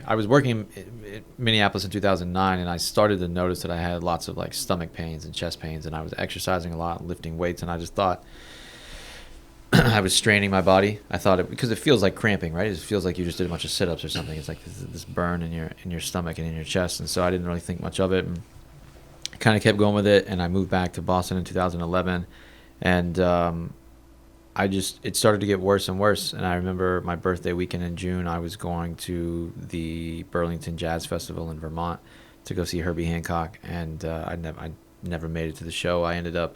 I was working in Minneapolis in 2009, and I started to notice that I had lots of like stomach pains and chest pains, and I was exercising a lot and lifting weights, and I just thought I was straining my body. I thought it because it feels like cramping, right? It feels like you just did a bunch of sit-ups or something. It's like this burn in your stomach and in your chest, and so I didn't really think much of it, and kind of kept going with it. And I moved back to Boston in 2011, and it started to get worse and worse. And I remember my birthday weekend in June, I was going to the Burlington Jazz Festival in Vermont to go see Herbie Hancock, and I never made it to the show. I ended up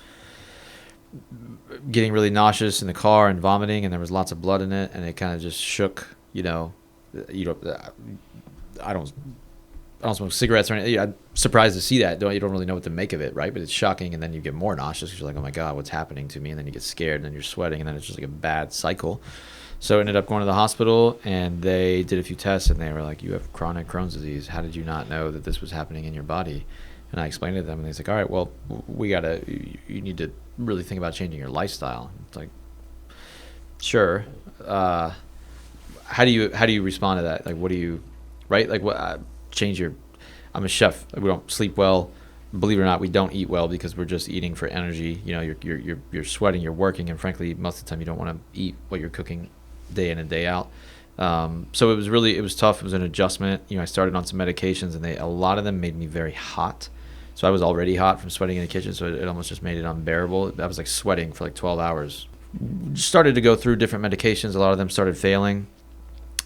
getting really nauseous in the car and vomiting, and there was lots of blood in it, and it kind of just shook. I don't smoke cigarettes or anything. I'm surprised to see that. You don't really know what to make of it, right? But it's shocking, and then you get more nauseous because you're like, oh my God, what's happening to me? And then you get scared, and then you're sweating, and then it's just like a bad cycle. So I ended up going to the hospital, and they did a few tests, and they were like, you have chronic Crohn's disease. How did you not know that this was happening in your body? And I explained it to them, and they was like, all right, well, you need to really think about changing your lifestyle. It's like, sure. How do you respond to that? Like, what do you, right? Like, what? I'm a chef. We don't sleep well. Believe it or not, we don't eat well because we're just eating for energy. You're sweating, you're working, and frankly, most of the time you don't want to eat what you're cooking day in and day out. So it was tough. It was an adjustment. I started on some medications, and a lot of them made me very hot. So I was already hot from sweating in the kitchen, so it almost just made it unbearable. I was like sweating for like 12 hours. Started to go through different medications. A lot of them started failing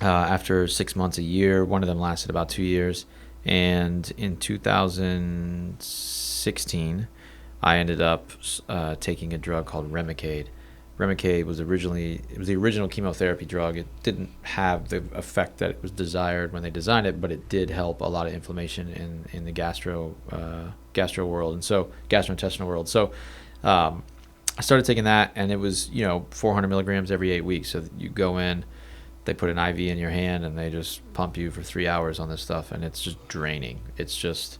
after 6 months, a year. One of them lasted about 2 years. And in 2016, I ended up taking a drug called Remicade. Remicade was the original chemotherapy drug. It didn't have the effect that it was desired when they designed it, but it did help a lot of inflammation in the gastro world, and so gastrointestinal world. So I started taking that, and it was 400 milligrams every 8 weeks. So you go in, they put an IV in your hand, and they just pump you for 3 hours on this stuff, and it's just draining. It's just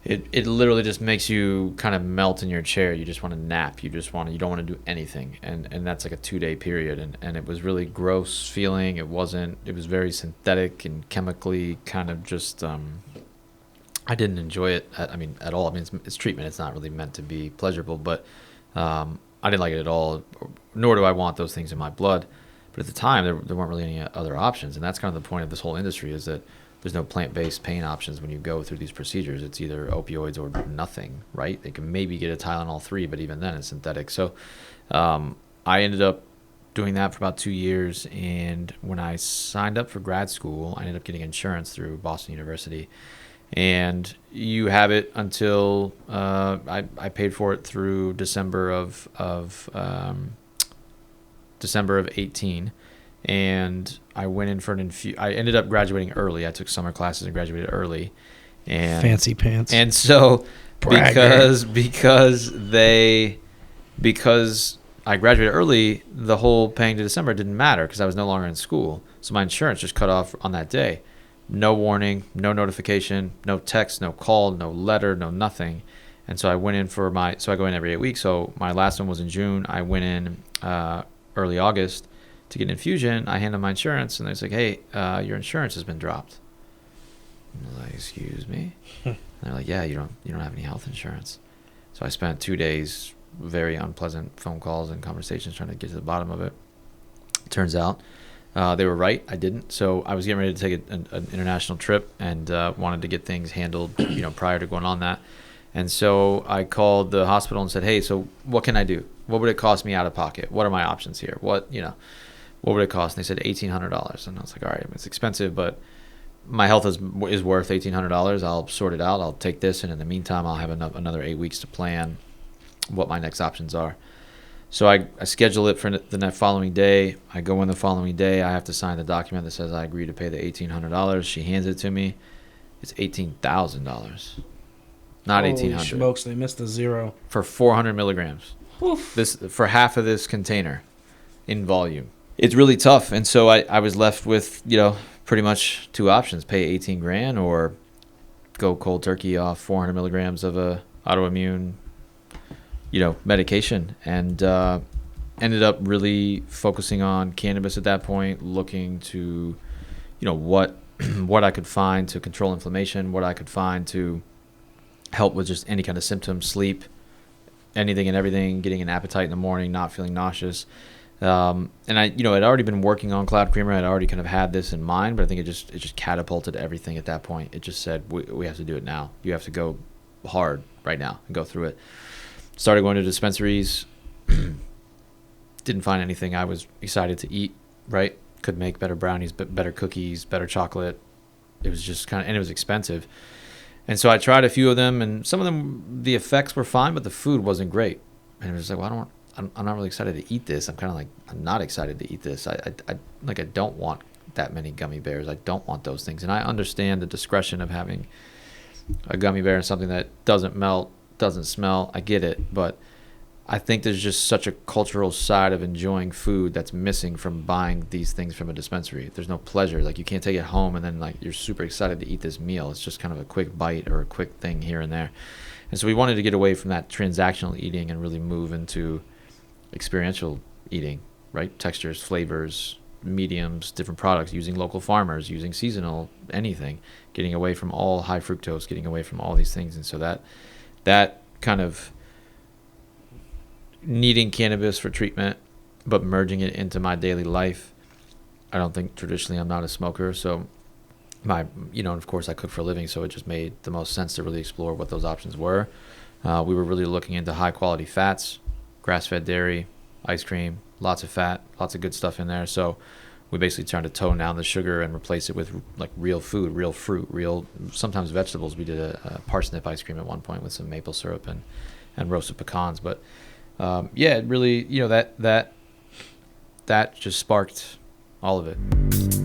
it literally just makes you kind of melt in your chair. You just want to nap. You don't want to do anything, and that's like a 2-day period, and it was really gross feeling. It was very synthetic and chemically kind of just I didn't enjoy it at all. I mean, it's treatment. It's not really meant to be pleasurable, but I didn't like it at all, nor do I want those things in my blood. But at the time, there weren't really any other options, and that's kind of the point of this whole industry, is that there's no plant-based pain options when you go through these procedures. It's either opioids or nothing, right? They can maybe get a Tylenol 3, but even then it's synthetic. So I ended up doing that for about 2 years, and when I signed up for grad school, I ended up getting insurance through Boston University. And you have it until I paid for it through December of 18, and I went in for an I ended up graduating early. I took summer classes and graduated early. And fancy pants. And so because I graduated early, the whole paying to December didn't matter because I was no longer in school. So my insurance just cut off on that day. No warning, no notification, no text, no call, no letter, no nothing. And so I went in so I go in every 8 weeks. So my last one was in June. I went in early August to get an infusion. I handed my insurance, and they're like, hey, your insurance has been dropped. I was like, excuse me? And they're like, yeah, you don't have any health insurance. So I spent 2 days, very unpleasant phone calls and conversations trying to get to the bottom of it. Turns out they were right. I didn't. So I was getting ready to take an international trip and wanted to get things handled prior to going on that. And so I called the hospital and said, hey, so what can I do? What would it cost me out of pocket? What are my options here? What would it cost? And they said $1,800. And I was like, all right, it's expensive, but my health is worth $1,800. I'll sort it out. I'll take this, and in the meantime, I'll have another 8 weeks to plan what my next options are. So I schedule it for the following day. I go in the following day. I have to sign the document that says I agree to pay the $1,800. She hands it to me. It's $18,000. Not Holy 1,800. Smokes, they missed a zero. For 400 milligrams. Oof. This for half of this container in volume. It's really tough, and so I was left with pretty much two options: pay 18 grand or go cold turkey off 400 milligrams of a autoimmune medication, and ended up really focusing on cannabis at that point, looking to what what I could find to control inflammation, what I could find to help with just any kind of symptoms, sleep, anything and everything, getting an appetite in the morning, not feeling nauseous. And I, I'd already been working on Cloud Creamery. I'd already kind of had this in mind, but I think it just catapulted everything at that point. It just said, we have to do it now. You have to go hard right now and go through it. Started going to dispensaries. Didn't find anything I was excited to eat, right? Could make better brownies, better cookies, better chocolate. It was just and it was expensive. And so I tried a few of them, and some of them, the effects were fine, but the food wasn't great. And it was like, well, I'm not really excited to eat this. I'm not excited to eat this. I don't want that many gummy bears. I don't want those things. And I understand the discretion of having a gummy bear and something that doesn't melt, doesn't smell. I get it, but I think there's just such a cultural side of enjoying food that's missing from buying these things from a dispensary. There's no pleasure. Like, you can't take it home and then you're super excited to eat this meal. It's just kind of a quick bite or a quick thing here and there. And so we wanted to get away from that transactional eating and really move into experiential eating, right? Textures, flavors, mediums, different products, using local farmers, using seasonal, anything, getting away from all high fructose, getting away from all these things. And so that kind of needing cannabis for treatment, but merging it into my daily life. I don't think traditionally I'm not a smoker, so and of course I cook for a living, so it just made the most sense to really explore what those options were. We were really looking into high quality fats, grass-fed dairy, ice cream, lots of fat, lots of good stuff in there. So we basically tried to tone down the sugar and replace it with like real food, real fruit, real sometimes vegetables. We did a parsnip ice cream at one point with some maple syrup and roasted pecans, but it really, that just sparked all of it.